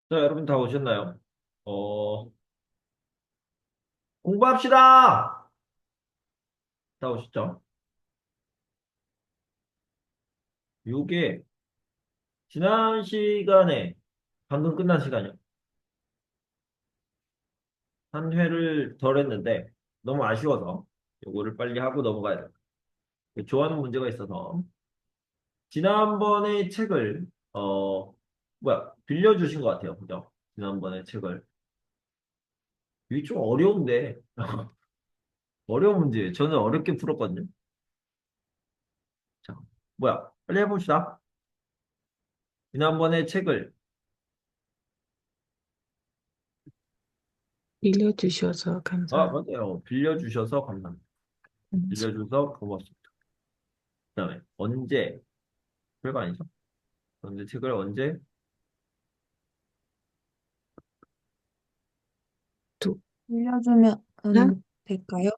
자, 여러분 다 오셨나요? 어, 공부합시다! 다 오셨죠? 요게 지난 시간에 방금 끝난 시간이요. 한 회를 덜 했는데 너무 아쉬워서 요거를 빨리 하고 넘어가야 돼요. 좋아하는 문제가 있어서 지난번에 책을 빌려주신 것 같아요. 그죠? 지난번에 책을. 이게 좀 어려운데 어려운 문제예요. 저는 어렵게 풀었거든요. 자, 빨리 해봅시다. 지난번에 책을 빌려주셔서 감사합니다. 맞아요. 빌려주셔서 감사합니다. 빌려줘서 고맙습니다. 그다음에 언제 별거 아니죠? 언제 책을 언제 두, 빌려주면 네? 될까요?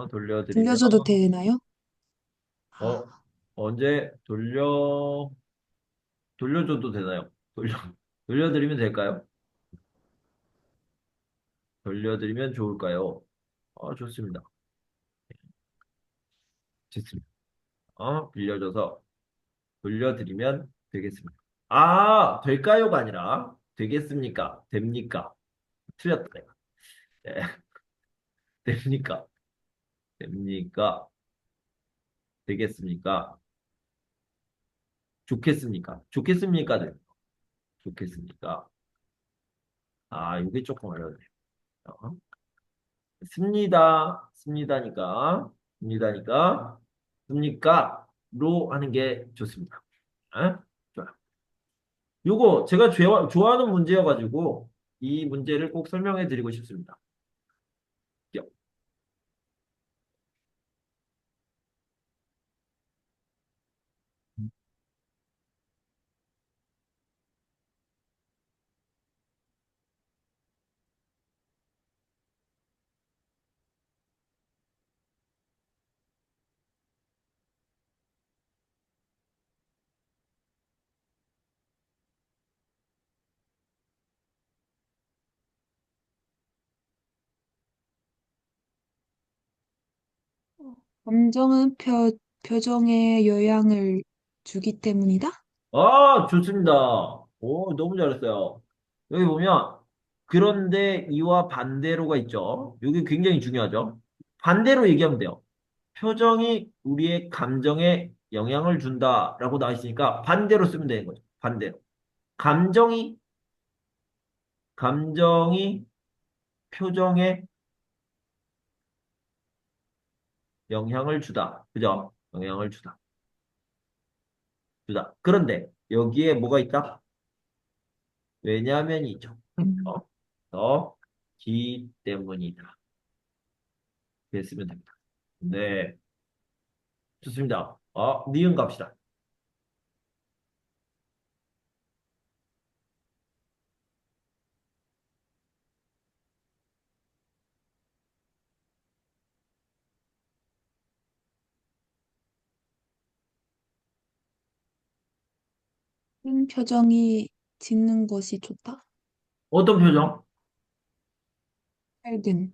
돌려드리면 빌려줘도 되나요? 어 언제 돌려줘도 되나요? 돌려드리면 될까요? 돌려드리면 좋을까요? 좋습니다. 좋습니다. 빌려줘서 돌려드리면 되겠습니다. 될까요가 아니라 되겠습니까? 됩니까? 틀렸다 내가. 네, 됩니까? 됩니까? 되겠습니까? 좋겠습니까? 좋겠습니까? 네. 좋겠습니까? 이게 조금 어려워요. 어? 습니다니까, 습니까로 하는 게 좋습니다. 좋아. 요거 제가 좋아하는 문제여가지고 이 문제를 꼭 설명해 드리고 싶습니다. 요. 감정은 표정에 영향을 주기 때문이다? 좋습니다. 오, 너무 잘했어요. 여기 보면 그런데 이와 반대로가 있죠. 이게 굉장히 중요하죠. 반대로 얘기하면 돼요. 표정이 우리의 감정에 영향을 준다라고 나와 있으니까 반대로 쓰면 되는 거죠. 반대로. 감정이, 감정이 표정에 영향을 주다. 그죠? 영향을 주다. 주다. 그런데 여기에 뭐가 있다? 왜냐면이 있죠. 음, 어? 더, 기 때문이다. 됐으면 됩니다. 네. 좋습니다. 니은 갑시다. 큰 표정이 짓는 것이 좋다? 어떤 표정? 밝은.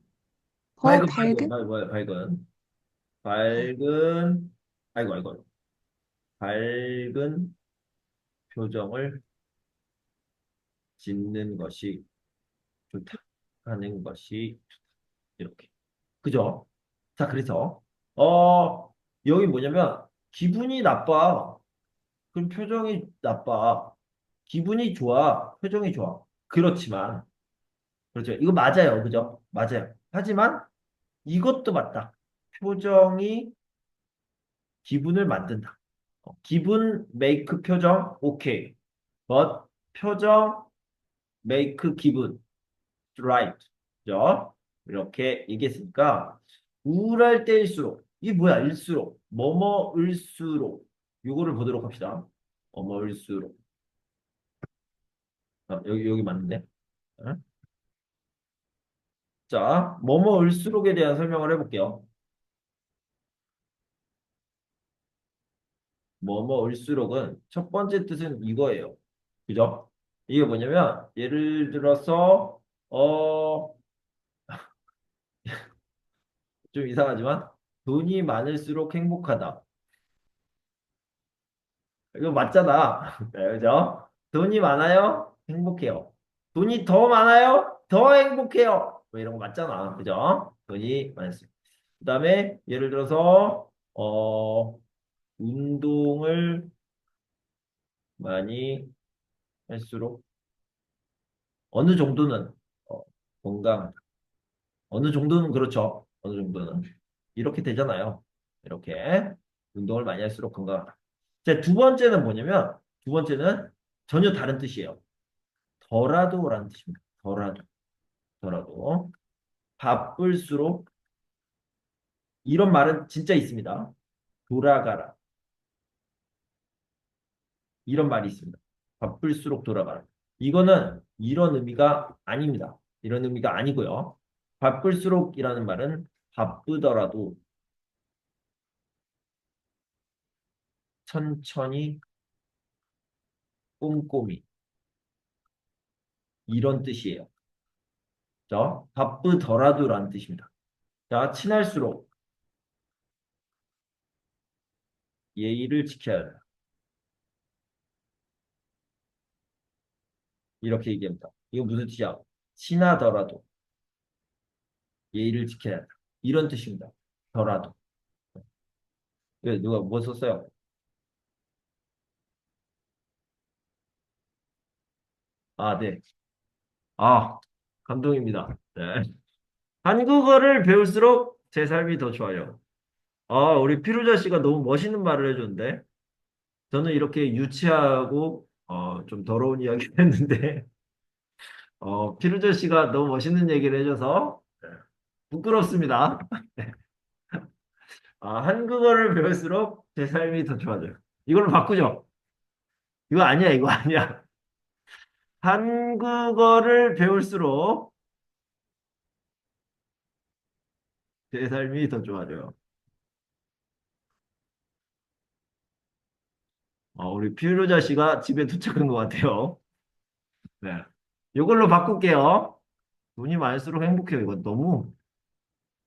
밝은, 밝은, 밝은? 밝은, 밝은. 밝은, 아이고, 아이고. 밝은 표정을 짓는 것이 좋다. 하는 것이 이렇게. 그죠? 자, 그래서, 여기 뭐냐면, 기분이 나빠. 그럼 표정이 나빠. 기분이 좋아. 표정이 좋아. 그렇지만, 그렇죠. 이거 맞아요. 그죠? 맞아요. 하지만, 이것도 맞다. 표정이 기분을 만든다. 기분, 메이크 표정, 오케이. but 표정, 메이크 기분, right. 그죠? 이렇게 얘기했으니까, 우울할 때일수록, 이게 뭐야? 일수록, 뭐뭐일수록, 요거를 보도록 합시다. 뭐뭐일수록. 여기 맞는데? 어? 자, 뭐뭐일수록에 대한 설명을 해볼게요. 뭐뭐일수록은 첫 번째 뜻은 이거예요. 그죠? 이게 뭐냐면, 예를 들어서, 좀 이상하지만, 돈이 많을수록 행복하다. 이거 맞잖아. 네, 그죠? 돈이 많아요? 행복해요. 돈이 더 많아요? 더 행복해요. 뭐 이런 거 맞잖아. 그죠? 돈이 많을수록. 그 다음에, 예를 들어서, 운동을 많이 할수록 어느 정도는 건강, 어느 정도는 그렇죠. 어느 정도는. 이렇게 되잖아요. 이렇게. 운동을 많이 할수록 건강하다. 자, 두 번째는 뭐냐면, 두 번째는 전혀 다른 뜻이에요. 더라도라는 뜻입니다. 더라도. 더라도. 바쁠수록, 이런 말은 진짜 있습니다. 돌아가라. 이런 말이 있습니다. 바쁠수록 돌아가라. 이거는 이런 의미가 아닙니다. 이런 의미가 아니고요. 바쁠수록이라는 말은 바쁘더라도 천천히 꼼꼼히 이런 뜻이에요. 자, 바쁘더라도라는 뜻입니다. 자, 친할수록 예의를 지켜야 한다. 이렇게 얘기합니다. 이거 무슨 뜻이야? 친하더라도 예의를 지켜야 한다. 이런 뜻입니다. 더라도. 왜 누가 뭐 썼어요? 아, 네. 아, 감동입니다. 네. 한국어를 배울수록 제 삶이 더 좋아요. 우리 피루자 씨가 너무 멋있는 말을 해줬는데, 저는 이렇게 유치하고, 좀 더러운 이야기를 했는데, 피루자 씨가 너무 멋있는 얘기를 해줘서, 네, 부끄럽습니다. 한국어를 배울수록 제 삶이 더 좋아져요. 이걸로 바꾸죠? 이거 아니야, 이거 아니야. 한국어를 배울수록 제 삶이 더 좋아져요. 우리 피루자 씨가 집에 도착한 것 같아요. 네. 이걸로 바꿀게요. 돈이 많을수록 행복해요. 이거 너무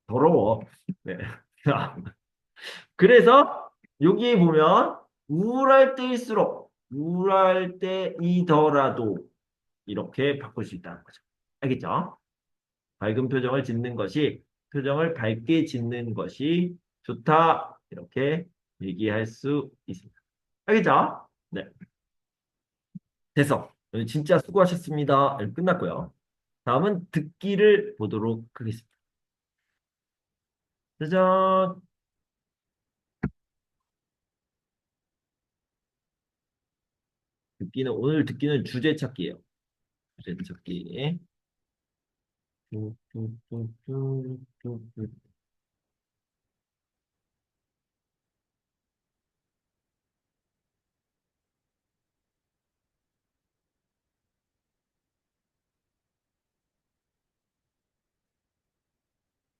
더러워. 네. 자, 그래서 여기 보면 우울할 때일수록 우울할 때이더라도 이렇게 바꿀 수 있다는 거죠. 알겠죠? 밝은 표정을 짓는 것이 표정을 밝게 짓는 것이 좋다. 이렇게 얘기할 수 있습니다. 알겠죠? 네. 됐어. 오늘 진짜 수고하셨습니다. 이렇게 끝났고요. 다음은 듣기를 보도록 하겠습니다. 짜잔. 오늘 듣기는 주제 찾기예요. 주제 찾기. 뚜뚜뚜뚜뚜뚜.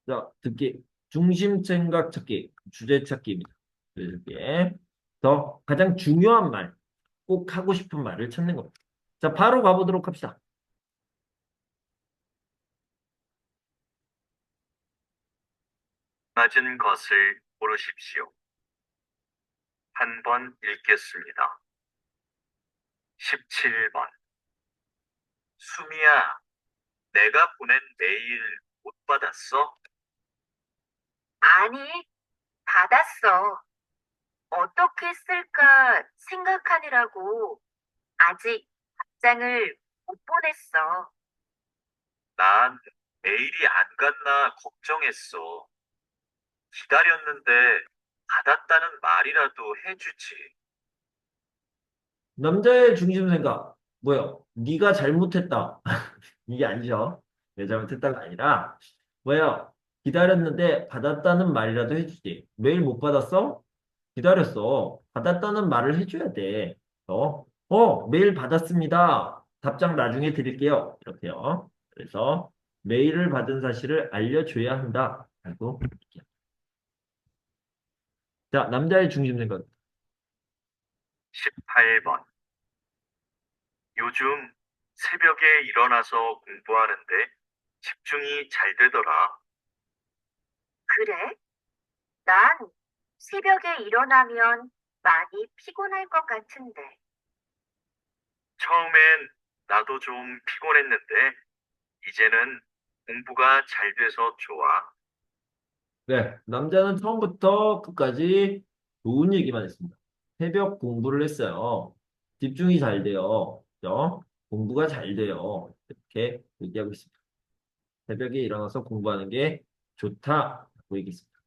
자, 듣기. 중심 생각 찾기. 주제 찾기입니다. 주제 찾기. 더 가장 중요한 말, 꼭 하고 싶은 말을 찾는 겁니다. 자, 바로 가보도록 합시다. 맞은 것을 고르십시오. 한 번 읽겠습니다. 17번. 수미야, 내가 보낸 메일 못 받았어? 아니, 받았어. 어떻게 쓸까 생각하느라고 아직 답장을 못 보냈어. 난 메일이 안 갔나 걱정했어. 기다렸는데 받았다는 말이라도 해주지. 남자의 중심 생각. 뭐요? 네가 잘못했다. 이게 아니죠. 내 잘못했다가 아니라 뭐예요? 기다렸는데 받았다는 말이라도 해주지. 메일 못 받았어? 기다렸어. 받았다는 말을 해줘야 돼. 메일 받았습니다. 답장 나중에 드릴게요. 이렇게요. 그래서 메일을 받은 사실을 알려줘야 한다. 라고 얘기합니다. 자, 남자의 중심 생각. 18번. 요즘 새벽에 일어나서 공부하는데 집중이 잘 되더라. 그래? 난 새벽에 일어나면 많이 피곤할 것 같은데. 처음엔 나도 좀 피곤했는데 이제는 공부가 잘 돼서 좋아. 네, 남자는 처음부터 끝까지 좋은 얘기만 했습니다. 새벽 공부를 했어요. 집중이 잘 돼요. 그죠? 공부가 잘 돼요. 이렇게 얘기하고 있습니다. 새벽에 일어나서 공부하는 게 좋다라고 얘기했습니다.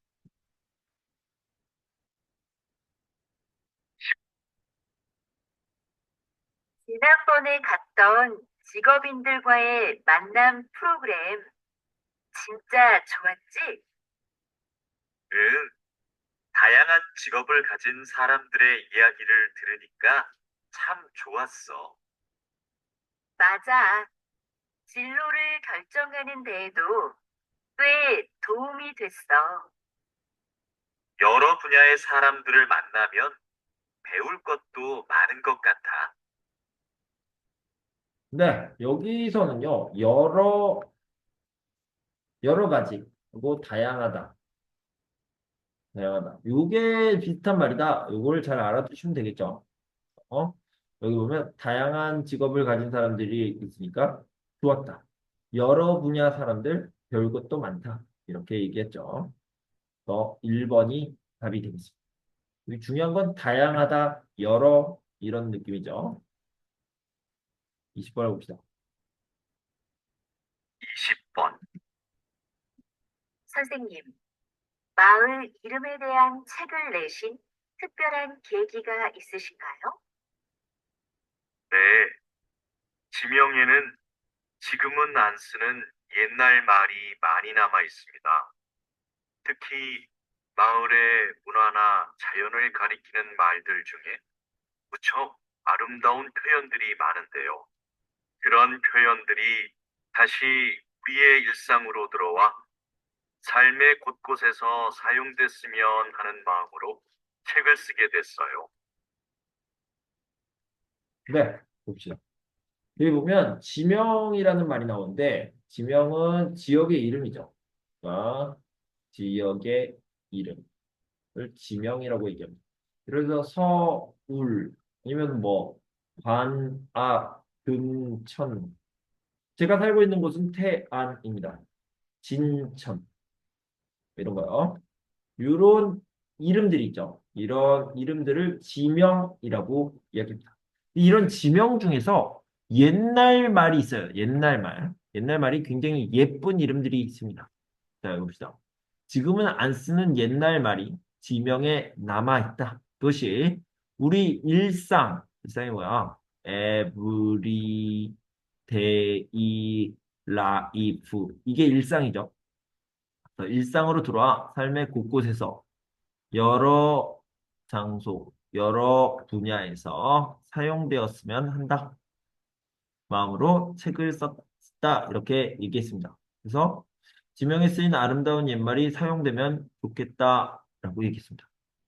지난번에 갔던 직업인들과의 만남 프로그램 진짜 좋았지? 응, 다양한 직업을 가진 사람들의 이야기를 들으니까 참 좋았어. 맞아. 진로를 결정하는 데에도 꽤 도움이 됐어. 여러 분야의 사람들을 만나면 배울 것도 많은 것 같아. 네, 여기서는요, 여러 가지, 그리고 다양하다. 다양하다. 요게 비슷한 말이다. 요걸 잘 알아두시면 되겠죠. 어? 여기 보면 다양한 직업을 가진 사람들이 있으니까 좋았다. 여러 분야 사람들 배울 것도 많다. 이렇게 얘기했죠. 1번이 답이 되겠습니다. 여기 중요한 건 다양하다, 여러 이런 느낌이죠. 20번 해봅시다. 20번. 선생님, 마을 이름에 대한 책을 내신 특별한 계기가 있으신가요? 네, 지명에는 지금은 안 쓰는 옛날 말이 많이 남아 있습니다. 특히 마을의 문화나 자연을 가리키는 말들 중에 무척 아름다운 표현들이 많은데요. 그런 표현들이 다시 우리의 일상으로 들어와 삶의 곳곳에서 사용됐으면 하는 마음으로 책을 쓰게 됐어요. 네, 봅시다. 여기 보면 지명이라는 말이 나오는데 지명은 지역의 이름이죠. 그러니까 지역의 이름을 지명이라고 얘기합니다. 그래서 서울 아니면 뭐 관악 금천 제가 살고 있는 곳은 태안입니다. 진천 이런 거요. 이런 이름들이 있죠. 이런 이름들을 지명이라고 이야기합니다. 이런 지명 중에서 옛날 말이 있어요. 옛날 말. 옛날 말이 굉장히 예쁜 이름들이 있습니다. 자, 여기 봅시다. 지금은 안 쓰는 옛날 말이 지명에 남아있다. 그것이 우리 일상이 뭐야? 에브리, 데이, 라이프. 이게 일상이죠. 그래서 일상으로 들어와 삶의 곳곳에서 여러 장소, 여러 분야에서 사용되었으면 한다. 마음으로 책을 썼다. 이렇게 얘기했습니다. 그래서 지명에 쓰인 아름다운 옛말이 사용되면 좋겠다라고 얘기했습니다.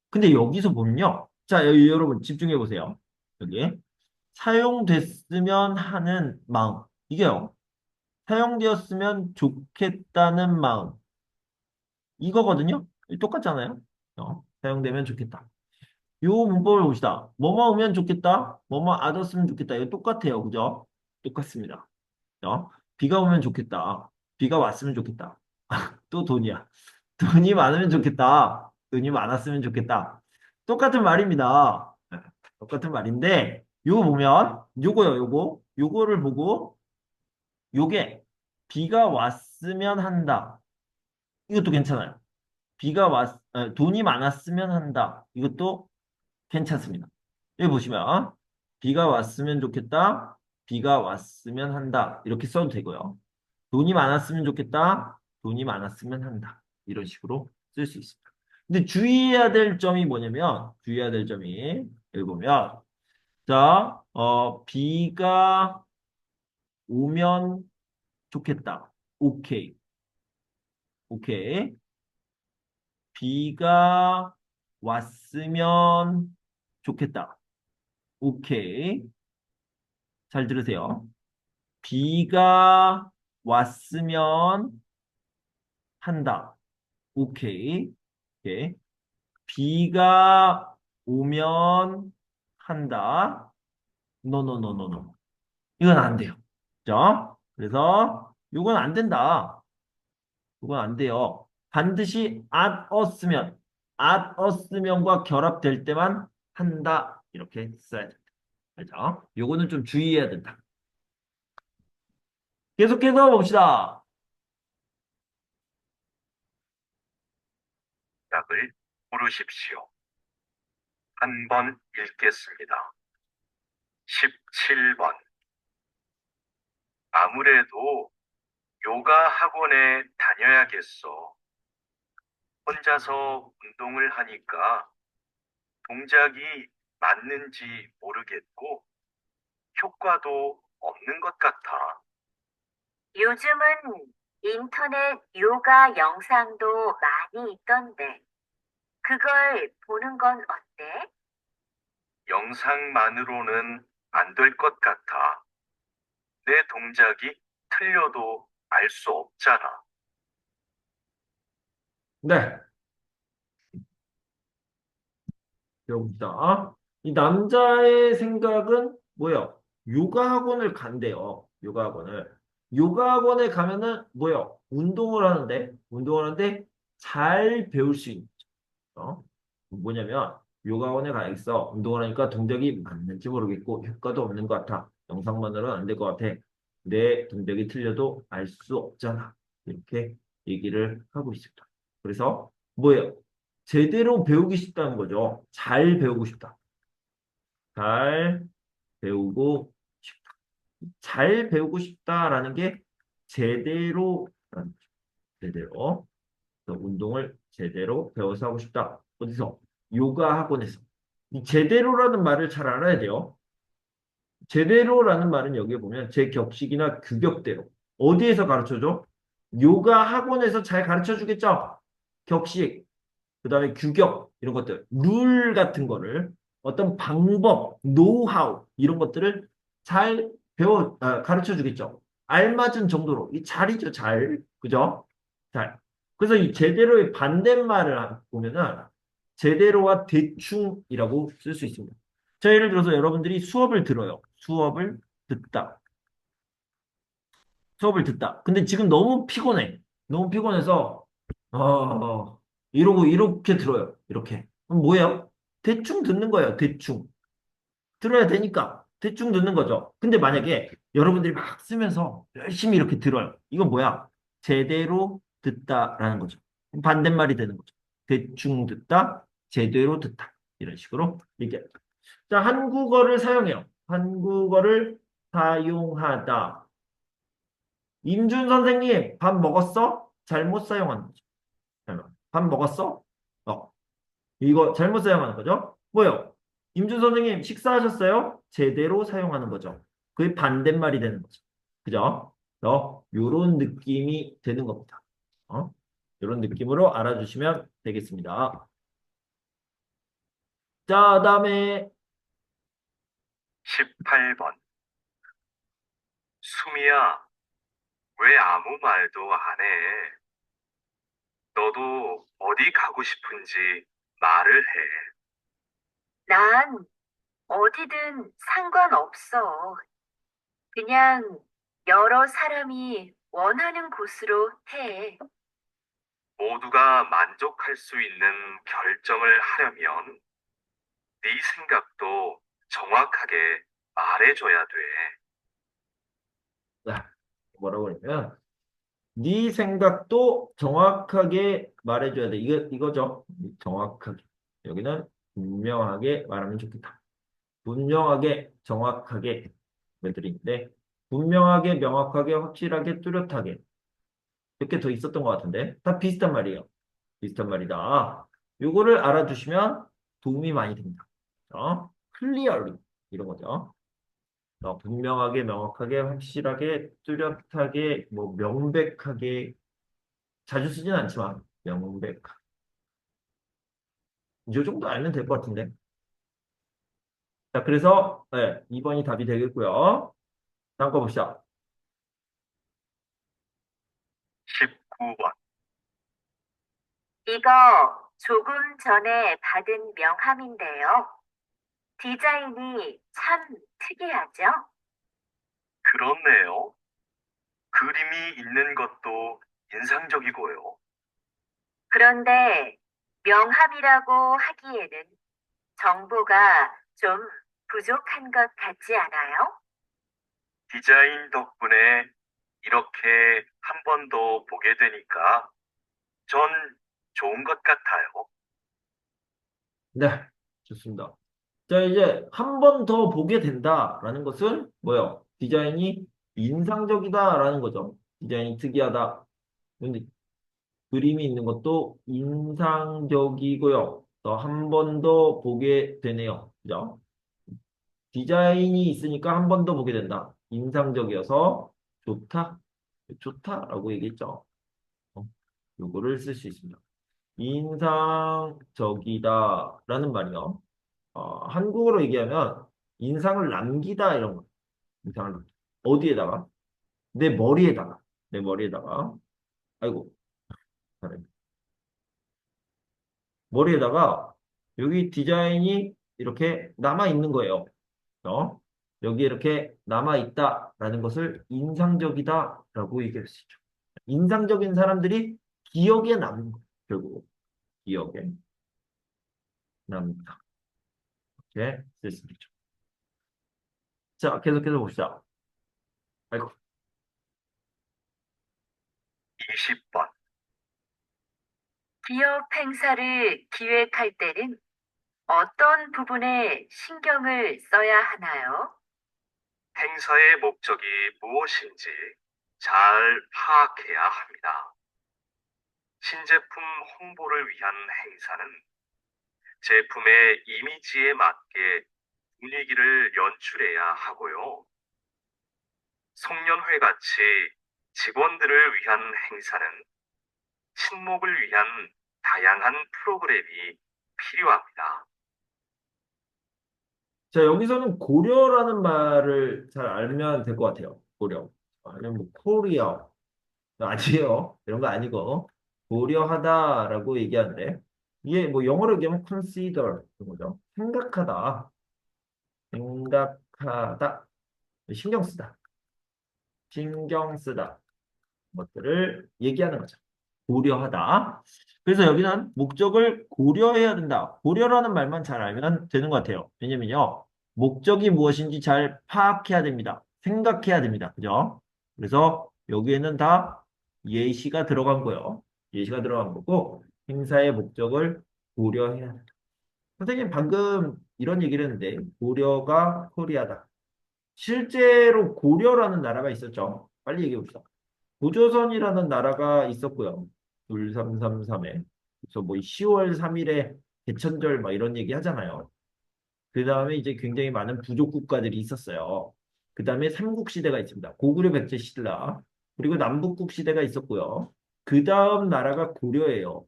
근데 여기서 보면요. 자, 여러분 집중해 보세요. 여기 사용됐으면 하는 마음. 이게요. 사용되었으면 좋겠다는 마음. 이거거든요. 똑같잖아요. 사용되면 좋겠다. 요 문법을 봅시다. 뭐뭐 오면 좋겠다. 뭐뭐 ad었으면 좋겠다. 이거 똑같아요. 그죠? 똑같습니다. 비가 오면 좋겠다. 비가 왔으면 좋겠다. 또 돈이야. 돈이 많으면 좋겠다. 돈이 많았으면 좋겠다. 똑같은 말입니다. 네, 똑같은 말인데 요거 보면 요거요. 요거를 보고 요게 비가 왔으면 한다. 이것도 괜찮아요. 돈이 많았으면 한다. 이것도 괜찮습니다. 여기 보시면 비가 왔으면 좋겠다. 비가 왔으면 한다. 이렇게 써도 되고요. 돈이 많았으면 좋겠다. 돈이 많았으면 한다. 이런 식으로 쓸 수 있습니다. 근데 주의해야 될 점이 뭐냐면 주의해야 될 점이 여기 보면 자, 비가 오면 좋겠다. 오케이. 오케이. 비가 왔으면 좋겠다. 오케이. 잘 들으세요. 비가 왔으면 한다. 오케이. 오케이. 비가 오면 한다. 노노노노노. 이건 안 돼요. 그죠? 그래서 이건 안 된다. 이건 안 돼요. 반드시 at us면, at us면과 결합될 때만 한다. 이렇게 써야 된다. 그죠? 요거는 좀 주의해야 된다. 계속해서 봅시다. 답을 고르십시오. 한 번 읽겠습니다. 17번. 아무래도 요가 학원에 다녀야겠어. 혼자서 운동을 하니까 동작이 맞는지 모르겠고 효과도 없는 것 같아. 요즘은 인터넷 요가 영상도 많이 있던데, 그걸 보는 건 어때? 영상만으로는 안 될 것 같아. 내 동작이 틀려도 알 수 없잖아. 네. 여기다. 이 남자의 생각은 뭐예요? 요가 학원을 간대요. 요가 학원을. 요가 학원에 가면은 뭐예요? 운동을 하는데 잘 배울 수 있는 거죠. 뭐냐면 요가 학원에 가야겠어. 운동을 하니까 동작이 맞는지 모르겠고 효과도 없는 것 같아. 영상만으로는 안 될 것 같아. 내 동작이 틀려도 알 수 없잖아. 이렇게 얘기를 하고 있습니다. 그래서 뭐예요? 제대로 배우기 싶다는 거죠. 잘 배우고 싶다. 잘 배우고 싶다. 잘 배우고 싶다라는 게 제대로, 제대로 운동을 제대로 배워서 하고 싶다. 어디서? 요가 학원에서. 이 제대로라는 말을 잘 알아야 돼요. 제대로라는 말은 여기에 보면 제 격식이나 규격대로. 어디에서 가르쳐줘? 요가 학원에서 잘 가르쳐 주겠죠? 격식, 그 다음에 규격, 이런 것들, 룰 같은 거를 어떤 방법, 노하우, 이런 것들을 잘 가르쳐 주겠죠. 알맞은 정도로. 이 잘이죠, 잘. 그죠? 잘. 그래서 이 제대로의 반대말을 보면은 제대로와 대충이라고 쓸 수 있습니다. 자, 예를 들어서 여러분들이 수업을 들어요. 수업을 듣다. 수업을 듣다. 근데 지금 너무 피곤해. 너무 피곤해서, 이러고, 이렇게 들어요. 이렇게. 그럼 뭐예요? 대충 듣는 거예요. 대충. 들어야 되니까. 대충 듣는 거죠. 근데 만약에 여러분들이 막 쓰면서 열심히 이렇게 들어요. 이건 뭐야? 제대로 듣다라는 거죠. 반대말이 되는 거죠. 대충 듣다, 제대로 듣다. 이런 식으로 얘기합니다. 자, 한국어를 사용해요. 한국어를 사용하다. 임준 선생님, 밥 먹었어? 잘못 사용하는 거죠. 밥 먹었어? 이거 잘못 사용하는 거죠? 뭐요? 임준 선생님, 식사하셨어요? 제대로 사용하는 거죠. 그게 반대말이 되는 거죠. 그죠? 요런 느낌이 되는 겁니다. 요런 느낌으로 알아주시면 되겠습니다. 자, 다음에 18번. 수미야, 왜 아무 말도 안 해? 너도 어디 가고 싶은지 말을 해. 난 어디든 상관없어. 그냥 여러 사람이 원하는 곳으로 해. 모두가 만족할 수 있는 결정을 하려면 네 생각도 정확하게 말해줘야 돼. 자, 뭐라고 그러냐면 네 생각도 정확하게 말해줘야 돼. 이거죠. 정확하게. 여기는 분명하게 말하면 좋겠다. 분명하게, 정확하게 말들인데 분명하게, 명확하게, 확실하게, 뚜렷하게 이렇게 더 있었던 것 같은데 다 비슷한 말이에요. 비슷한 말이다. 요거를 알아두시면 도움이 많이 됩니다. clearly 이런 거죠. 분명하게, 명확하게, 확실하게, 뚜렷하게, 뭐 명백하게 자주 쓰진 않지만 명백하게. 이 정도 알면 될 것 같은데. 자, 그래서 네, 2번이 답이 되겠고요. 다음 거 봅시다. 9번. 이거 조금 전에 받은 명함인데요. 디자인이 참 특이하죠? 그렇네요. 그림이 있는 것도 인상적이고요. 그런데 명함이라고 하기에는 정보가 좀 부족한 것 같지 않아요? 디자인 덕분에 이렇게 한 번 더 보게 되니까 전 좋은 것 같아요. 네, 좋습니다. 자, 이제 한 번 더 보게 된다라는 것은 뭐예요? 디자인이 인상적이다라는 거죠. 디자인이 특이하다. 근데 그림이 있는 것도 인상적이고요. 또 한 번 더 보게 되네요. 그죠? 디자인이 있으니까 한 번 더 보게 된다. 인상적이어서 좋다. 좋다라고 얘기했죠. 요거를 쓸 수 있습니다. 인상적이다라는 말이요. 한국어로 얘기하면 인상을 남기다 이런 거. 인상을 어디에다가? 내 머리에다가. 내 머리에다가. 아이고, 잘했네. 머리에다가 여기 디자인이 이렇게 남아 있는 거예요. 여기 이렇게 남아 있다라는 것을 인상적이다라고 얘기할 수 있죠. 인상적인 사람들이 기억에 남는 거예요. 결국 기억에 남는다. 이렇게 쓸 수 있죠. 자, 계속해서 봅시다. 아이고, 20번. 기업 행사를 기획할 때는 어떤 부분에 신경을 써야 하나요? 행사의 목적이 무엇인지 잘 파악해야 합니다. 신제품 홍보를 위한 행사는 제품의 이미지에 맞게 분위기를 연출해야 하고요. 송년회 같이 직원들을 위한 행사는 친목을 위한 다양한 프로그램이 필요합니다. 자, 여기서는 고려라는 말을 잘 알면 될 것 같아요. 고려. 아니면 뭐 코리아. 아니에요. 이런 거 아니고 고려하다라고 얘기하는데 이게 뭐 영어로 얘기하면 consider 이런 거죠. 생각하다. 생각하다. 신경 쓰다. 신경 쓰다. 것들을 얘기하는 거죠. 고려하다. 그래서 여기는 목적을 고려해야 된다. 고려라는 말만 잘 알면 되는 것 같아요. 왜냐면요. 목적이 무엇인지 잘 파악해야 됩니다. 생각해야 됩니다. 그죠? 그래서 여기에는 다 예시가 들어간 거예요. 예시가 들어간 거고 행사의 목적을 고려해야 한다. 선생님 방금 이런 얘기를 했는데 고려가 코리아다. 실제로 고려라는 나라가 있었죠. 빨리 얘기해 봅시다. 고조선이라는 나라가 있었고요. 2333에. 그래서 뭐 10월 3일에 개천절 막 이런 얘기 하잖아요. 그 다음에 이제 굉장히 많은 부족 국가들이 있었어요. 그 다음에 삼국시대가 있습니다. 고구려 백제 신라. 그리고 남북국 시대가 있었고요. 그 다음 나라가 고려예요.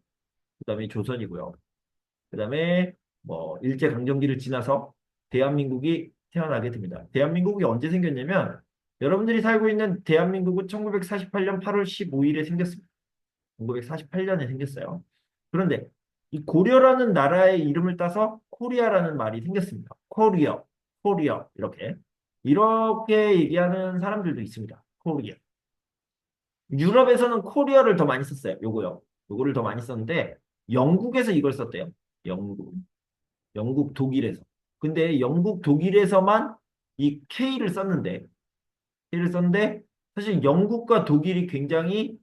그 다음에 조선이고요. 그 다음에 뭐 일제강점기를 지나서 대한민국이 태어나게 됩니다. 대한민국이 언제 생겼냐면 여러분들이 살고 있는 대한민국은 1948년 8월 15일에 생겼습니다. 1948년에 생겼어요. 그런데 이 고려라는 나라의 이름을 따서 코리아라는 말이 생겼습니다. 코리아, 코리아 이렇게 얘기하는 사람들도 있습니다. 코리아. 유럽에서는 코리아를 더 많이 썼어요. 요거요. 요거를 더 많이 썼는데 영국에서 이걸 썼대요. 영국. 영국, 독일에서. 근데 영국, 독일에서만 이 K를 썼는데 사실 영국과 독일이 굉장히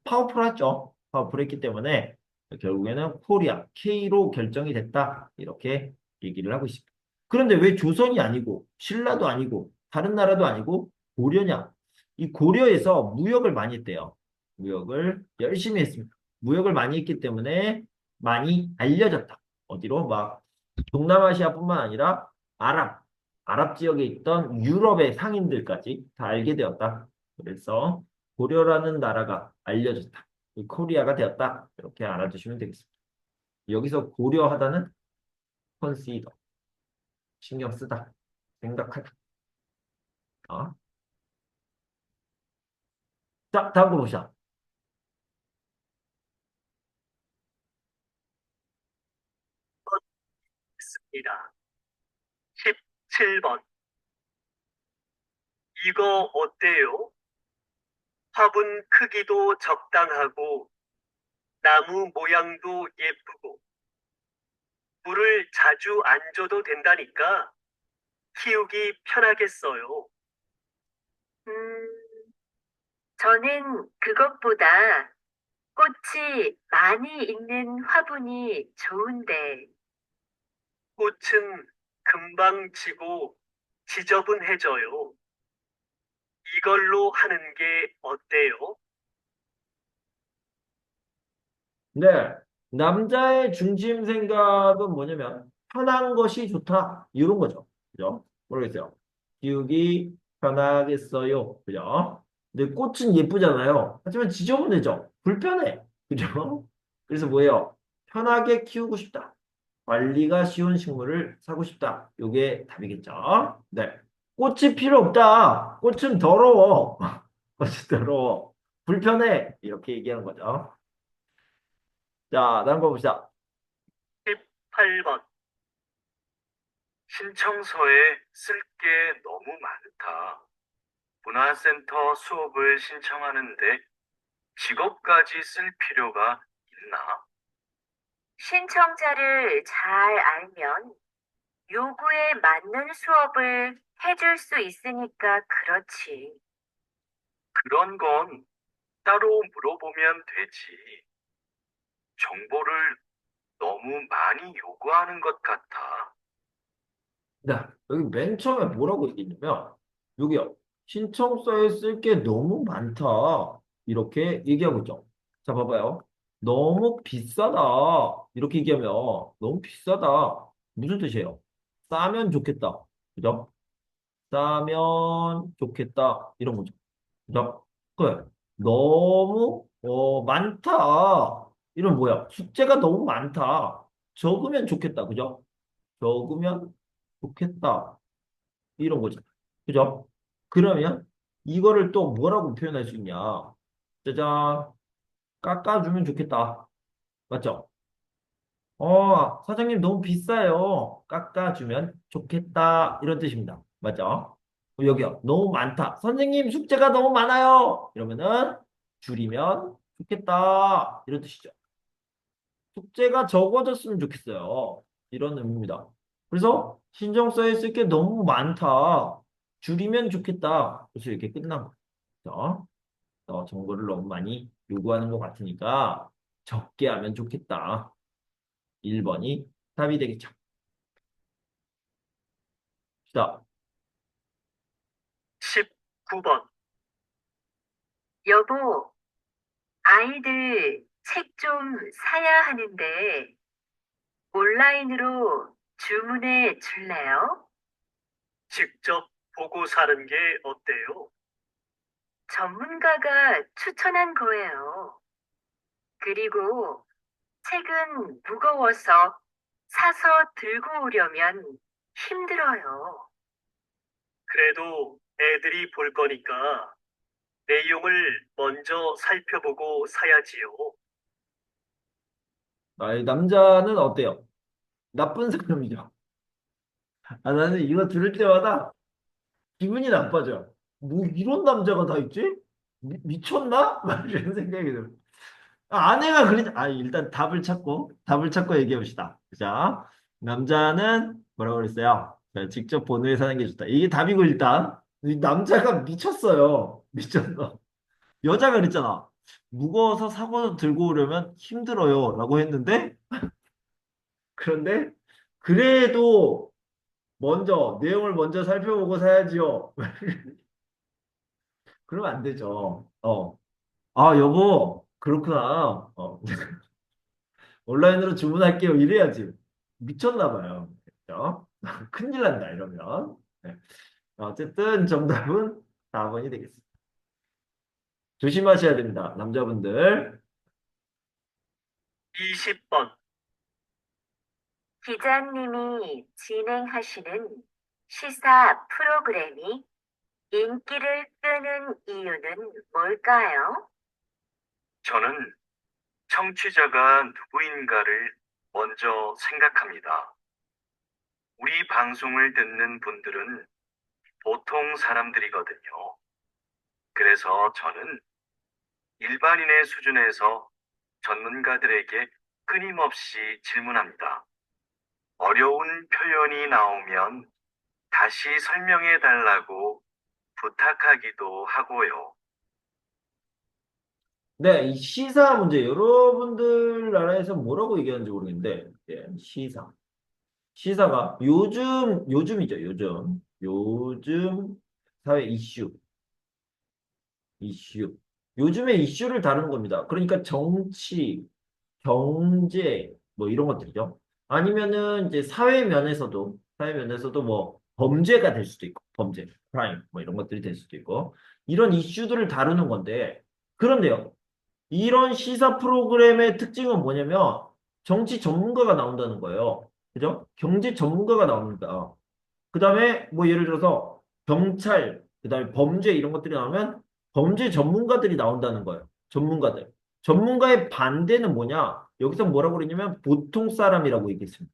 파워풀했죠. 파워풀했기 때문에 결국에는 코리아, K로 결정이 됐다. 이렇게 얘기를 하고 있습니다. 그런데 왜 조선이 아니고 신라도 아니고 다른 나라도 아니고 고려냐? 이 고려에서 무역을 많이 했대요. 무역을 열심히 했습니다. 무역을 많이 했기 때문에 많이 알려졌다. 어디로? 막 동남아시아뿐만 아니라 아랍 지역에 있던 유럽의 상인들까지 다 알게 되었다. 그래서 고려라는 나라가 알려졌다. 이 코리아가 되었다. 이렇게 알아두시면 되겠습니다. 여기서 고려하다는 consider, 신경 쓰다, 생각하다. 자, 다음 거 보시죠. 있습니다. 17번. 이거 어때요? 화분 크기도 적당하고 나무 모양도 예쁘고 물을 자주 안 줘도 된다니까 키우기 편하겠어요. 음, 저는 그것보다 꽃이 많이 있는 화분이 좋은데, 꽃은 금방 지고 지저분해져요. 이걸로 하는 게 어때요? 네. 남자의 중심 생각은 뭐냐면, 편한 것이 좋다. 이런 거죠. 그죠? 모르겠어요. 키우기 편하겠어요. 그죠? 근데 꽃은 예쁘잖아요. 하지만 지저분해져. 불편해. 그죠? 그래서 뭐예요? 편하게 키우고 싶다. 관리가 쉬운 식물을 사고 싶다. 요게 답이겠죠? 네. 꽃이 필요 없다. 꽃은 더러워. 꽃이 더러워. 불편해. 이렇게 얘기하는 거죠. 자, 다음 거 봅시다. 18번. 신청서에 쓸 게 너무 많다. 문화센터 수업을 신청하는데 직업까지 쓸 필요가 있나? 신청자를 잘 알면 요구에 맞는 수업을 해줄 수 있으니까 그렇지. 그런 건 따로 물어보면 되지. 정보를 너무 많이 요구하는 것 같아. 네, 여기 맨 처음에 뭐라고 얘기했냐면, 여기요. 신청서에 쓸 게 너무 많다. 이렇게 얘기하고 있죠. 자, 봐봐요. 너무 비싸다. 이렇게 얘기하면, 너무 비싸다. 무슨 뜻이에요? 싸면 좋겠다. 그죠? 싸면 좋겠다. 이런 거죠. 그죠? 그래. 너무, 많다. 이런 뭐야? 숙제가 너무 많다. 적으면 좋겠다. 그죠? 적으면 좋겠다. 이런 거죠. 그죠? 그러면 이거를 또 뭐라고 표현할 수 있냐? 짜잔. 깎아주면 좋겠다. 맞죠? 사장님 너무 비싸요. 깎아주면 좋겠다. 이런 뜻입니다. 맞죠? 여기요. 너무 많다. 선생님 숙제가 너무 많아요. 이러면은 줄이면 좋겠다. 이런 뜻이죠. 숙제가 적어졌으면 좋겠어요. 이런 의미입니다. 그래서 신청서에 쓸 게 너무 많다. 줄이면 좋겠다. 그래서 이렇게 끝난 거죠. 정보를 너무 많이 요구하는 것 같으니까 적게 하면 좋겠다. 1번이 답이 되겠죠. 자, 19번. 여보, 아이들 책 좀 사야 하는데 온라인으로 주문해 줄래요? 직접 보고 사는 게 어때요? 전문가가 추천한 거예요. 그리고 책은 무거워서 사서 들고 오려면 힘들어요. 그래도 애들이 볼 거니까 내용을 먼저 살펴보고 사야지요. 이 남자는 어때요? 나쁜 사람이죠. 나는 이거 들을 때마다 기분이 나빠져. 뭐 이런 남자가 다 있지? 미쳤나? 막 이런 생각이 들어. 아내가 일단 답을 찾고 얘기해 봅시다. 자, 남자는 뭐라고 그랬어요? 자, 직접 본을 사는 게 좋다. 이게 답이고 일단 이 남자가 미쳤어요. 미쳤어. 여자가 그랬잖아. 무거워서 사고 들고 오려면 힘들어요. 라고 했는데 그런데 그래도 먼저 내용을 먼저 살펴보고 사야지요. 그러면 안 되죠. 여보, 그렇구나. 온라인으로 주문할게요. 이래야지. 미쳤나 봐요. 그죠? 큰일 난다, 이러면. 네. 어쨌든 정답은 4번이 되겠습니다. 조심하셔야 됩니다. 남자분들. 20번. 기자님이 진행하시는 시사 프로그램이 인기를 끄는 이유는 뭘까요? 저는 청취자가 누구인가를 먼저 생각합니다. 우리 방송을 듣는 분들은 보통 사람들이거든요. 그래서 저는 일반인의 수준에서 전문가들에게 끊임없이 질문합니다. 어려운 표현이 나오면 다시 설명해 달라고 부탁하기도 하고요. 네, 이 시사 문제, 여러분들 나라에서 뭐라고 얘기하는지 모르겠는데, 예, 시사. 시사가 요즘이죠, 요즘. 요즘 사회 이슈. 요즘의 이슈를 다루는 겁니다. 그러니까 정치, 경제, 뭐 이런 것들이죠. 아니면은 이제 사회 면에서도 뭐 범죄가 될 수도 있고, 범죄, 크라임, 뭐 이런 것들이 될 수도 있고, 이런 이슈들을 다루는 건데, 그런데요. 이런 시사 프로그램의 특징은 뭐냐면 정치 전문가가 나온다는 거예요. 그죠? 경제 전문가가 나옵니다. 그 다음에 뭐 예를 들어서 경찰, 그 다음에 범죄 이런 것들이 나오면 범죄 전문가들이 나온다는 거예요. 전문가들. 전문가의 반대는 뭐냐? 여기서 뭐라고 그러냐면 보통 사람이라고 얘기했습니다.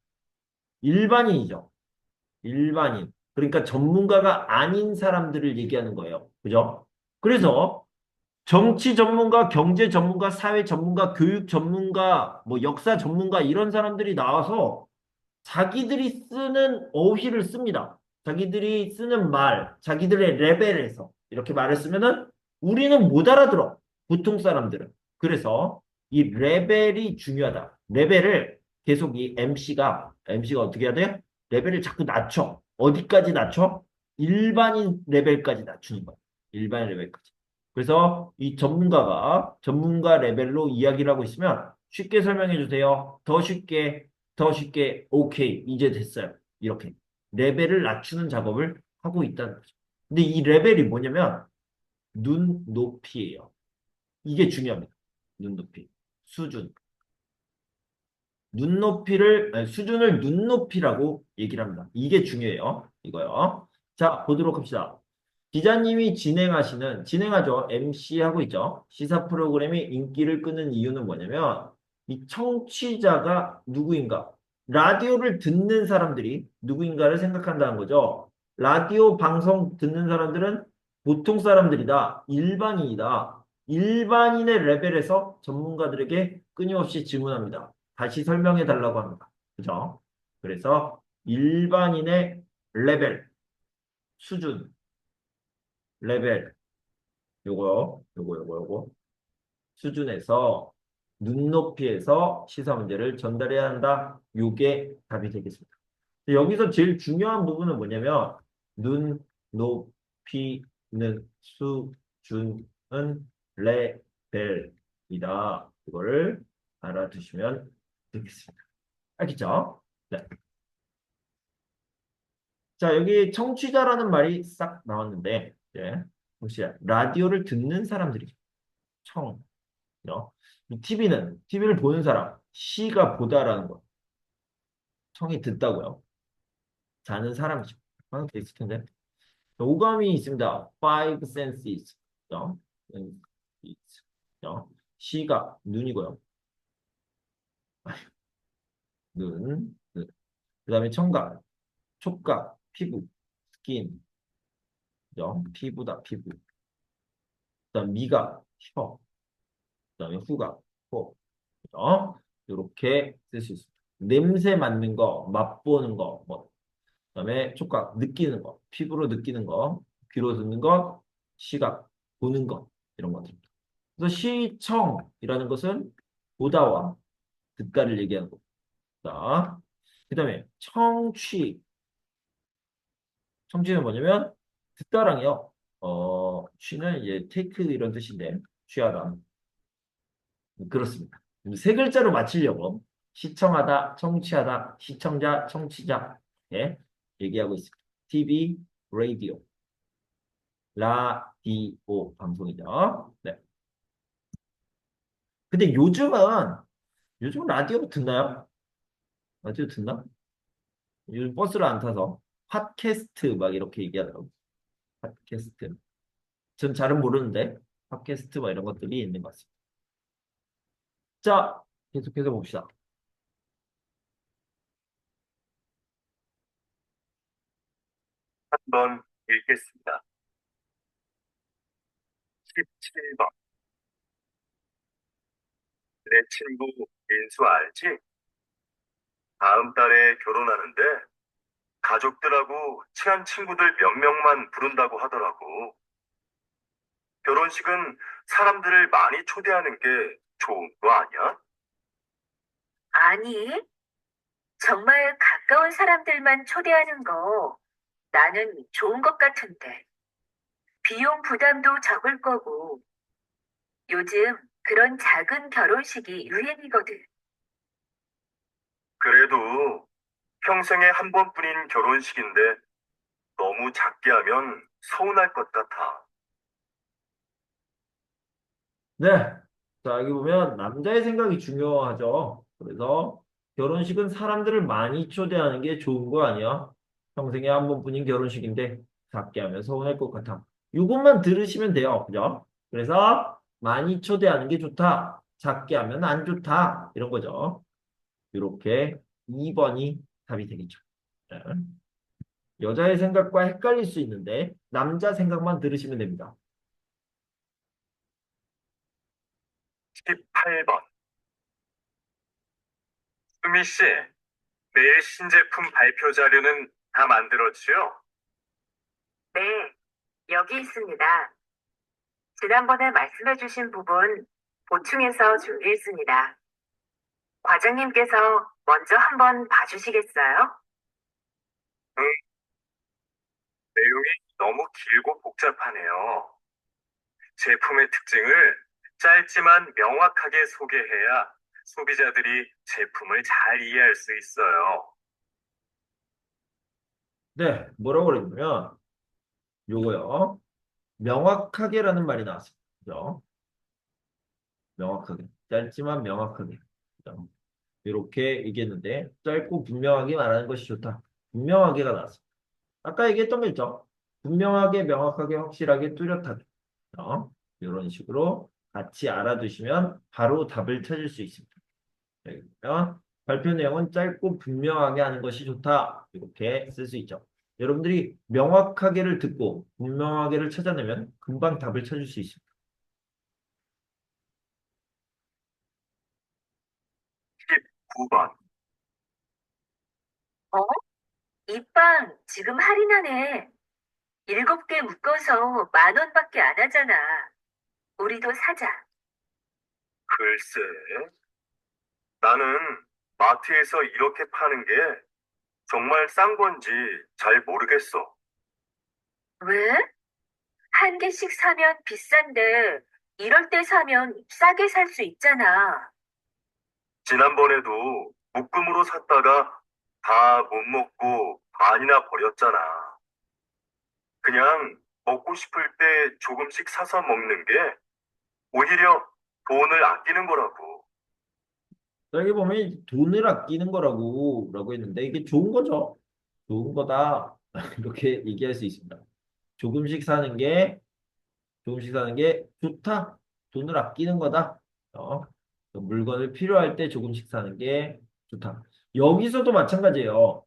일반인이죠. 일반인. 그러니까 전문가가 아닌 사람들을 얘기하는 거예요. 그죠? 그래서 정치 전문가, 경제 전문가, 사회 전문가, 교육 전문가, 뭐 역사 전문가 이런 사람들이 나와서 자기들이 쓰는 어휘를 씁니다. 자기들이 쓰는 말, 자기들의 레벨에서 이렇게 말을 쓰면은 우리는 못 알아들어. 보통 사람들은. 그래서 이 레벨이 중요하다. 레벨을 계속 이 MC가 어떻게 해야 돼? 레벨을 자꾸 낮춰. 어디까지 낮춰? 일반인 레벨까지 낮추는 거야. 일반인 레벨까지. 그래서 이 전문가가 전문가 레벨로 이야기를 하고 있으면 쉽게 설명해 주세요. 더 쉽게, 오케이, 이제 됐어요. 이렇게. 레벨을 낮추는 작업을 하고 있다는 거죠. 근데 이 레벨이 뭐냐면, 눈높이예요. 이게 중요합니다. 눈높이. 수준. 아니, 수준을 눈높이라고 얘기를 합니다. 이게 중요해요. 이거요. 자, 보도록 합시다. 기자님이 진행하죠. MC 하고 있죠. 시사 프로그램이 인기를 끄는 이유는 뭐냐면, 이 청취자가 누구인가? 라디오를 듣는 사람들이 누구인가를 생각한다는 거죠. 라디오 방송 듣는 사람들은 보통 사람들이다. 일반인이다. 일반인의 레벨에서 전문가들에게 끊임없이 질문합니다. 다시 설명해 달라고 합니다. 그죠? 그래서 일반인의 레벨, 수준, 레벨, 요거. 수준에서 눈높이에서 시사 문제를 전달해야 한다. 요게 답이 되겠습니다. 여기서 제일 중요한 부분은 뭐냐면 눈높이는 수준은 레벨이다. 이거를 알아두시면 되겠습니다. 알겠죠? 네. 자, 여기 청취자라는 말이 싹 나왔는데, 예. 혹시 라디오를 듣는 사람들이 청, TV를 보는 사람, 시가 보다라는 거. 청이 듣다고요. 자는 사람이죠. 방금 있을 텐데. 오감이 있습니다. Five senses. 죠? 죠? 시각, 눈이고요. 눈. 그 다음에 청각, 촉각, 피부, 스킨. 죠? 피부다, 피부. 그 다음 미각, 혀. 그 다음에 후각, 코. 이렇게 쓸 수 있습니다. 냄새 맡는 거, 맛보는 거, 뭐. 그다음에 촉각, 느끼는 거, 피부로 느끼는 거, 귀로 듣는 거, 시각, 보는 거, 이런 것들입니다. 그래서 시청이라는 것은 보다와 듣다를 얘기하는 겁니다. 그다음에 청취는 뭐냐면 듣다랑요. 취는 이제 테이크 이런 뜻인데 취하다. 그렇습니다. 세 글자로 맞추려고 시청하다, 청취하다, 시청자, 청취자 예, 얘기하고 있습니다. TV, 라디오, 라디오 방송이죠. 네. 근데 요즘 라디오 듣나요? 라디오 듣나? 요즘 버스를 안 타서 팟캐스트 막 이렇게 얘기하더라고. 팟캐스트. 전 잘은 모르는데 팟캐스트 막 이런 것들이 있는 것 같습니다. 자, 계속해서 봅시다. 한번 읽겠습니다. 17번. 내 친구 민수 알지? 다음 달에 결혼하는데 가족들하고 친한 친구들 몇 명만 부른다고 하더라고. 결혼식은 사람들을 많이 초대하는 게 좋은 거 아니야? 아니, 정말 가까운 사람들만 초대하는 거 나는 좋은 것 같은데. 비용 부담도 적을 거고, 요즘 그런 작은 결혼식이 유행이거든. 그래도 평생에 한 번뿐인 결혼식인데 너무 작게 하면 서운할 것 같아. 네. 자, 여기 보면 남자의 생각이 중요하죠. 그래서 결혼식은 사람들을 많이 초대하는 게 좋은 거 아니야? 평생에 한 번뿐인 결혼식인데 작게 하면 서운할 것 같아. 이것만 들으시면 돼요. 그죠? 그래서 많이 초대하는 게 좋다. 작게 하면 안 좋다. 이런 거죠. 이렇게 2번이 답이 되겠죠. 네. 여자의 생각과 헷갈릴 수 있는데 남자 생각만 들으시면 됩니다. 18번. 수미 씨, 내일 신제품 발표 자료는 다 만들었지요? 네, 여기 있습니다. 지난번에 말씀해주신 부분 보충해서 준비했습니다. 과장님께서 먼저 한번 봐주시겠어요? 응, 내용이 너무 길고 복잡하네요. 제품의 특징을 짧지만 명확하게 소개해야 소비자들이 제품을 잘 이해할 수 있어요. 네, 뭐라고 그랬냐면 요거요. 명확하게라는 말이 나왔어요. 그죠? 명확하게. 짧지만 명확하게. 그죠? 이렇게 얘기했는데 짧고 분명하게 말하는 것이 좋다. 분명하게가 나왔어요. 아까 얘기했던 거 있죠? 분명하게, 명확하게, 확실하게, 뚜렷하게. 이런 식으로 같이 알아두시면 바로 답을 찾을 수 있습니다. 그러면 발표 내용은 짧고 분명하게 하는 것이 좋다. 이렇게 쓸 수 있죠. 여러분들이 명확하게를 듣고 분명하게를 찾아내면 금방 답을 찾을 수 있습니다. 19번. 어? 이 빵 지금 할인하네. 7개 묶어서 10,000원밖에 안 하잖아. 우리도 사자. 글쎄, 나는 마트에서 이렇게 파는 게 정말 싼 건지 잘 모르겠어. 왜? 한 개씩 사면 비싼데 이럴 때 사면 싸게 살 수 있잖아. 지난번에도 묶음으로 샀다가 다 못 먹고 반이나 버렸잖아. 그냥 먹고 싶을 때 조금씩 사서 먹는 게 오히려 돈을 아끼는 거라고. 여기 보면 돈을 아끼는 라고 했는데 이게 좋은 거죠. 좋은 거다. 이렇게 얘기할 수 있습니다. 조금씩 사는 게 조금씩 사는 게 좋다. 돈을 아끼는 거다. 물건을 필요할 때 조금씩 사는 게 좋다. 여기서도 마찬가지예요.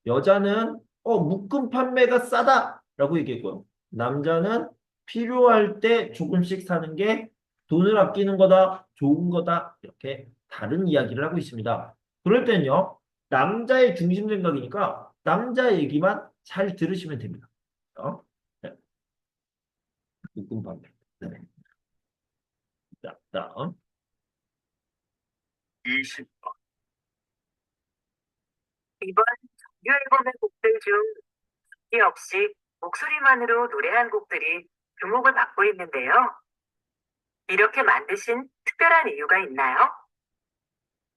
여자는 묶음 판매가 싸다라고 얘기했고요. 남자는 필요할 때 조금씩 사는 게 돈을 아끼는 거다, 좋은 거다. 이렇게 다른 이야기를 하고 있습니다. 그럴 때는요. 남자의 중심 생각이니까 남자 얘기만 잘 들으시면 됩니다. 네, 묶음 판매. 네. 자, 다음. 20번. 이번 정규 앨범의 곡들 중 이 없이 목소리만으로 노래한 곡들이 주목을 받고 있는데요. 이렇게 만드신 특별한 이유가 있나요?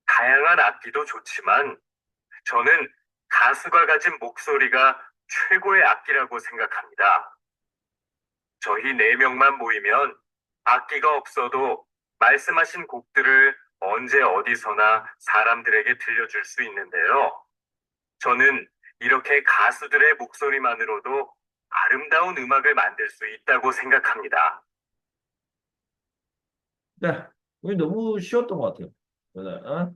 다양한 악기도 좋지만 저는 가수가 가진 목소리가 최고의 악기라고 생각합니다. 저희 네 명만 모이면 악기가 없어도 말씀하신 곡들을 언제 어디서나 사람들에게 들려줄 수 있는데요. 저는 이렇게 가수들의 목소리만으로도 아름다운 음악을 만들 수 있다고 생각합니다. 네, 이게 너무 쉬웠던 것 같아요.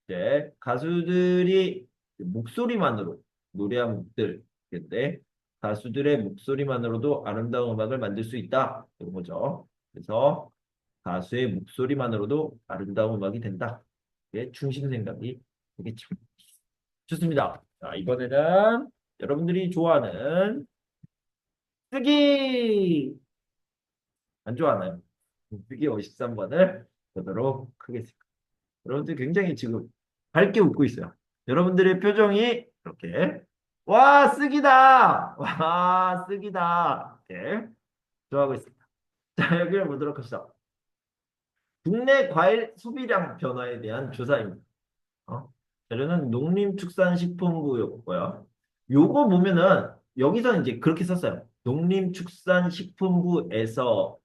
이제 가수들이 목소리만으로 노래한 곡들인데 가수들의 목소리만으로도 아름다운 음악을 만들 수 있다. 이런 거죠. 그래서 가수의 목소리만으로도 아름다운 음악이 된다. 이게 중심 생각이 되게 참 좋습니다. 자, 이번에는 여러분들이 좋아하는 쓰기 안 좋아하나요? 쓰기 53번을 보도록 하겠습니다. 여러분들 굉장히 지금 밝게 웃고 있어요. 여러분들의 표정이 이렇게 와 쓰기다 와 쓰기다 이렇게 좋아하고 있습니다. 자 여기를 보도록 합시다. 국내 과일 소비량 변화에 대한 조사입니다. 자료는 농림축산식품부였고요. 요거 보면은 여기서 이제 그렇게 썼어요. 농림축산식품부에서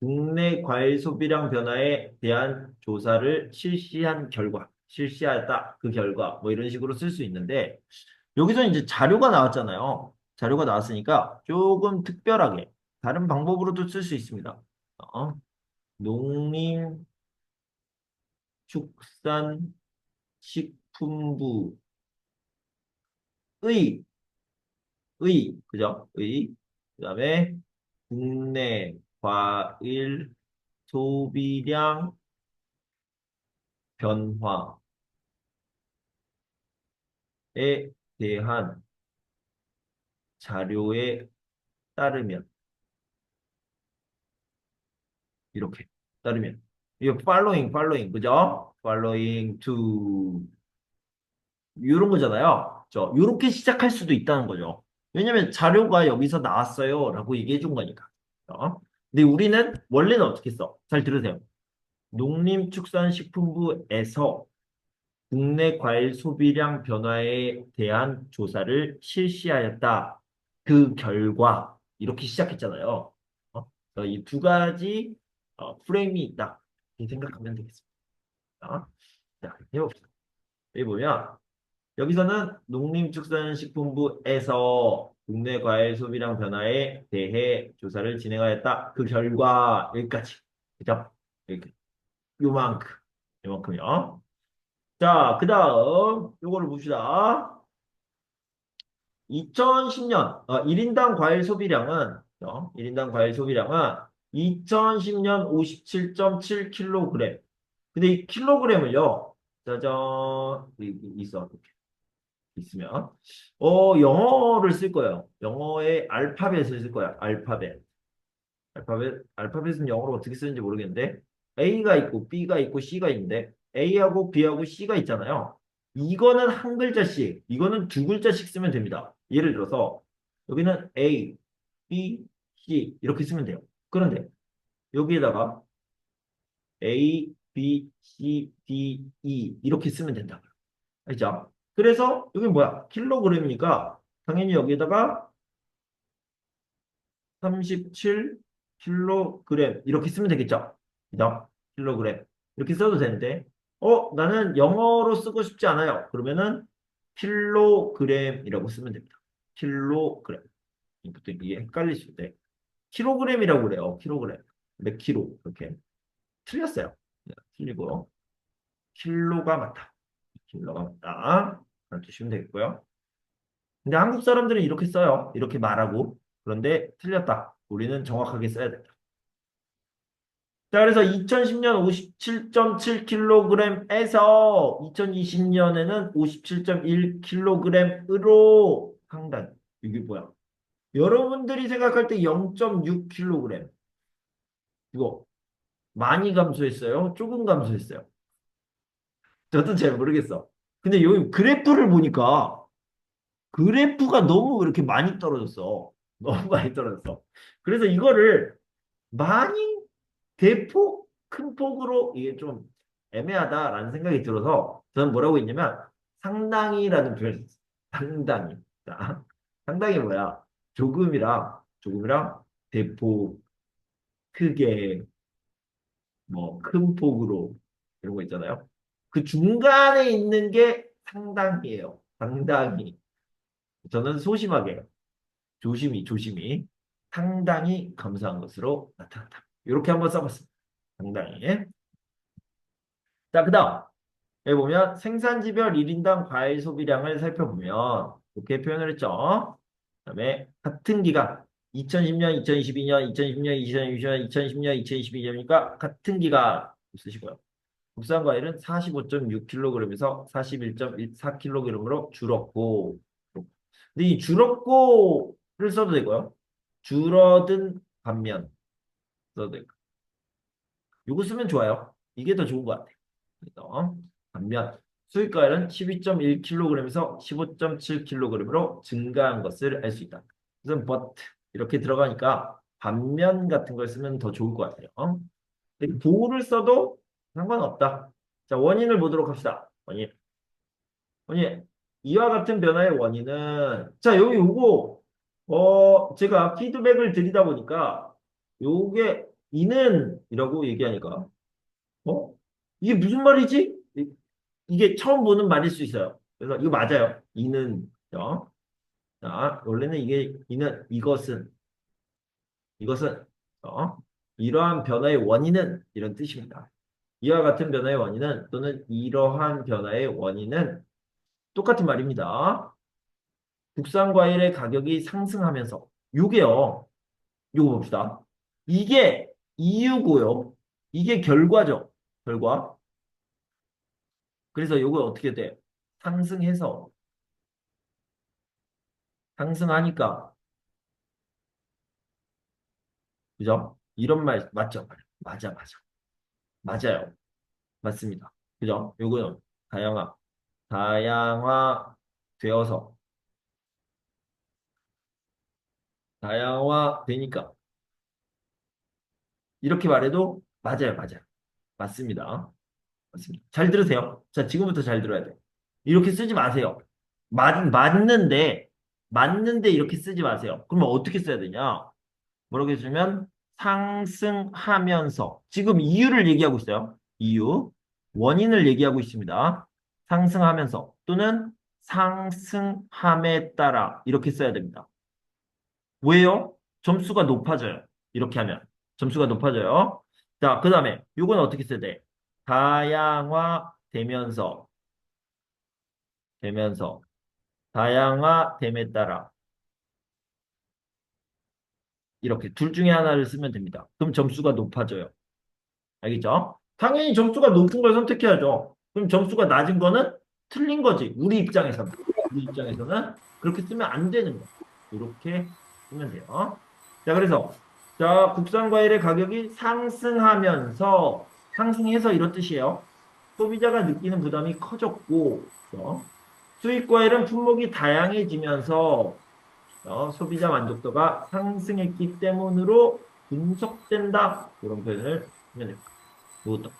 국내 과일 소비량 변화에 대한 조사를 실시한 결과, 실시하였다. 그 결과, 뭐 이런 식으로 쓸 수 있는데, 여기서 이제 자료가 나왔잖아요. 자료가 나왔으니까 조금 특별하게 다른 방법으로도 쓸 수 있습니다. 농림축산식품부의, 그죠? 그 다음에 국내 과일 소비량 변화에 대한 자료에 따르면 이렇게 따르면 이거 following 그죠? following to 이런 거잖아요. 이렇게 시작할 수도 있다는 거죠. 왜냐면 자료가 여기서 나왔어요 라고 얘기해 준 거니까. 근데 우리는 원래는 어떻게 써? 잘 들으세요. 농림축산식품부에서 국내 과일 소비량 변화에 대한 조사를 실시하였다. 그 결과 이렇게 시작했잖아요. 이 두 가지 프레임이 있다. 이렇게 생각하면 되겠습니다. 자, 해봅시다. 여기 보면 여기서는 농림축산식품부에서 국내 과일 소비량 변화에 대해 조사를 진행하였다. 그 결과 여기까지. 그죠? 이렇게 요만큼요. 자, 그 다음 요거를 봅시다. 2010년 1인당 과일 소비량은 1인당 과일 소비량은 2010년 57.7kg. 근데 이 킬로그램을요. 짜잔 있어 이렇게 있으면 영어를 쓸 거예요. 영어의 알파벳을 쓸 거야. 알파벳은 영어로 어떻게 쓰는지 모르겠는데 A가 있고 B가 있고 C가 있는데 A하고 B하고 C가 있잖아요. 이거는 한 글자씩, 이거는 두 글자씩 쓰면 됩니다. 예를 들어서 여기는 A, B, C 이렇게 쓰면 돼요. 그런데 여기에다가 A, B, C, D, E 이렇게 쓰면 된다고요. 알죠? 그래서 여기 뭐야? 킬로그램이니까 당연히 여기에다가 37kg 이렇게 쓰면 되겠죠? 그죠? 킬로그램 이렇게 써도 되는데 나는 영어로 쓰고 싶지 않아요. 그러면은 킬로그램이라고 쓰면 됩니다. 킬로그램. 보통 이게 헷갈리실 때 킬로그램이라고 그래요. 킬로그램. 몇 킬로 이렇게 틀렸어요. 틀리고 킬로가 맞다. 킬로가 맞다. 알아두시면 되겠고요. 근데 한국 사람들은 이렇게 써요. 이렇게 말하고. 그런데 틀렸다. 우리는 정확하게 써야 된다. 자, 그래서 2010년 57.7kg에서 2020년에는 57.1kg으로 상당. 이게 뭐야? 여러분들이 생각할 때 0.6kg. 이거 많이 감소했어요? 조금 감소했어요? 저도 잘 모르겠어. 근데 여기 그래프를 보니까 그래프가 너무 이렇게 많이 떨어졌어. 너무 많이 떨어졌어. 그래서 이거를 많이 대폭 큰 폭으로 이게 좀 애매하다라는 생각이 들어서 저는 뭐라고 했냐면 상당히라는 표현을 썼어요. 상당히. 자, 상당히 뭐야? 조금이랑 대폭 크게 뭐 큰 폭으로 이런 거 있잖아요. 그 중간에 있는 게 상당히예요. 상당히. 저는 소심하게 조심히 상당히 감사한 것으로 나타났다. 이렇게 한번 써봤습니다. 상당히. 자, 그 다음. 여기 보면 생산지별 1인당 과일 소비량을 살펴보면 이렇게 표현을 했죠. 그다음에 같은 기간 2010년, 2022년, 2020년, 2020년, 2010년, 2022년이니까 같은 기간 쓰시고요. 국산과일은 45.6kg에서 41.14kg으로 줄었고, 근데 이 줄었고를 써도 되고요. 줄어든 반면 써도 되고. 이거 쓰면 좋아요. 이게 더 좋은 것 같아요. 그래서 반면 수익과일은 12.1kg에서 15.7kg으로 증가한 것을 알 수 있다. 그래서 but 이렇게 들어가니까 반면 같은 걸 쓰면 더 좋을 것 같아요. 근데 보호를 써도 상관없다. 자, 원인을 보도록 합시다. 원인. 이와 같은 변화의 원인은, 자, 여기 요거, 제가 피드백을 드리다 보니까, 요게, 이는, 이라고 얘기하니까, 어? 이게 무슨 말이지? 이게 처음 보는 말일 수 있어요. 그래서 이거 맞아요. 이는, 자, 원래는 이것은, 이러한 변화의 원인은, 이런 뜻입니다. 이와 같은 변화의 원인은, 또는 이러한 변화의 원인은, 똑같은 말입니다. 국산 과일의 가격이 상승하면서 요게요. 요거 봅시다. 이게 이유고요. 이게 결과죠. 결과. 그래서 요거 어떻게 돼? 상승해서 상승하니까 그죠? 이런 말 맞죠? 맞아. 맞아요. 맞습니다. 그죠? 요거는 다양화 되어서 다양화 되니까 이렇게 말해도 맞아요. 맞습니다. 맞습니다. 잘 들으세요. 자, 지금부터 잘 들어야 돼요. 이렇게 쓰지 마세요. 맞는데 이렇게 쓰지 마세요. 그러면 어떻게 써야 되냐? 뭐라고 해주면 상승하면서 지금 이유를 얘기하고 있어요. 이유. 원인을 얘기하고 있습니다. 상승하면서 또는 상승함에 따라 이렇게 써야 됩니다. 왜요? 점수가 높아져요. 이렇게 하면 점수가 높아져요. 자, 그 다음에 이건 어떻게 써야 돼? 되면서 다양화됨에 따라 이렇게 둘 중에 하나를 쓰면 됩니다. 그럼 점수가 높아져요. 알겠죠? 당연히 점수가 높은 걸 선택해야죠. 그럼 점수가 낮은 거는 틀린 거지. 우리 입장에서는 그렇게 쓰면 안 되는 거. 이렇게 쓰면 돼요. 자, 그래서 자, 국산 과일의 가격이 상승해서 이런 뜻이에요. 소비자가 느끼는 부담이 커졌고, 수입 과일은 품목이 다양해지면서 소비자 만족도가 상승했기 때문으로 분석된다. 이런 표현을 하면 됩니다. 이것도.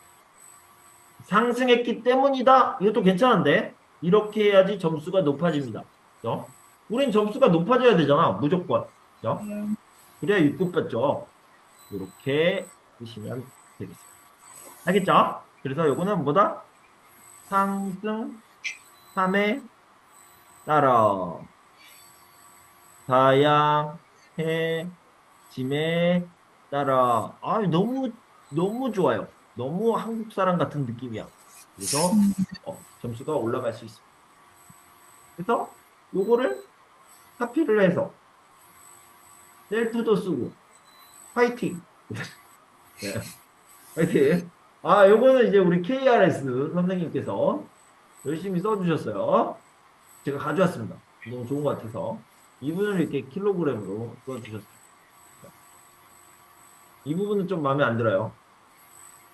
상승했기 때문이다. 이것도 괜찮은데 이렇게 해야지 점수가 높아집니다. 그죠? 우린 점수가 높아져야 되잖아. 무조건. 그죠? 그래야 6급 받죠. 이렇게 보시면 되겠습니다. 알겠죠? 그래서 요거는 뭐다? 상승함에 따라 다양해짐에 따라 너무 좋아요. 너무 한국 사람 같은 느낌이야. 그래서 점수가 올라갈 수 있습니다. 그래서 요거를 카피를 해서 셀프도 쓰고 화이팅. 네, 화이팅. 아, 요거는 이제 우리 KRS 선생님께서 열심히 써주셨어요. 제가 가져왔습니다. 너무 좋은 것 같아서. 이분을 이렇게 킬로그램으로 써주셨습니다. 이 부분은 좀 마음에 안 들어요.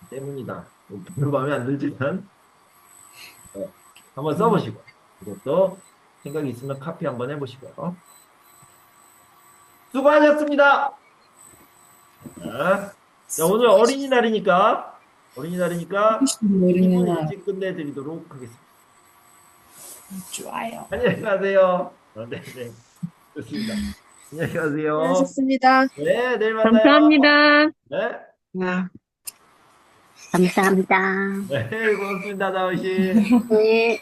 때문이다. 별로 마음에 안 들지만 한번 써보시고 이것도 생각이 있으면 카피 한번 해보시고요. 수고하셨습니다. 자, 오늘 어린이날이니까 어린이날. 2분 일찍 끝내드리도록 하겠습니다. 좋아요. 안녕히 가세요. 네. 좋습니다. 안녕히 가세요. 수고하셨습니다. 네, 내일 만나요. 감사합니다. 네, 와. 감사합니다. 네, 고맙습니다, 다은 씨. 네.